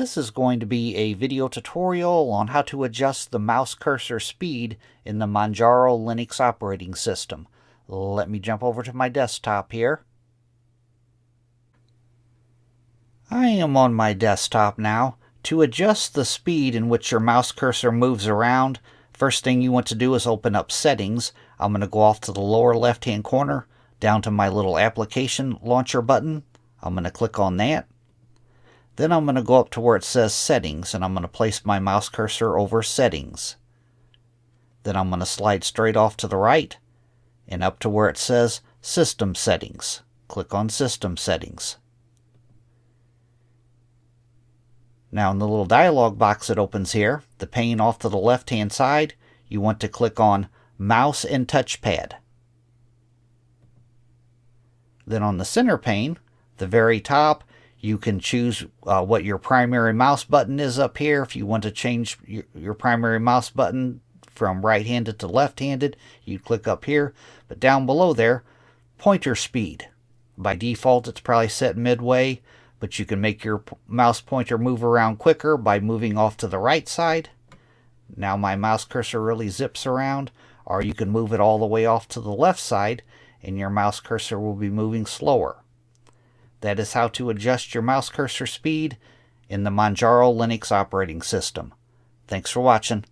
This is going to be a video tutorial on how to adjust the mouse cursor speed in the Manjaro Linux operating system. Let me jump over to my desktop here. I am on my desktop now. To adjust the speed in which your mouse cursor moves around, first thing you want to do is open up Settings. I'm going to go off to the lower left-hand corner, down to my little application launcher button. I'm going to click on that. Then I'm going to go up to where it says Settings, and I'm going to place my mouse cursor over Settings. Then I'm going to slide straight off to the right and up to where it says System Settings. Click on System Settings. Now in the little dialog box that opens here, the pane off to the left-hand side, you want to click on Mouse and Touchpad. Then on the center pane, the very top, you can choose what your primary mouse button is up here. If you want to change your primary mouse button from right-handed to left-handed, you click up here. But down below there, pointer speed. By default, it's probably set midway, but you can make your mouse pointer move around quicker by moving off to the right side. Now my mouse cursor really zips around, or you can move it all the way off to the left side, and your mouse cursor will be moving slower. That is how to adjust your mouse cursor speed in the Manjaro Linux operating system. Thanks for watching.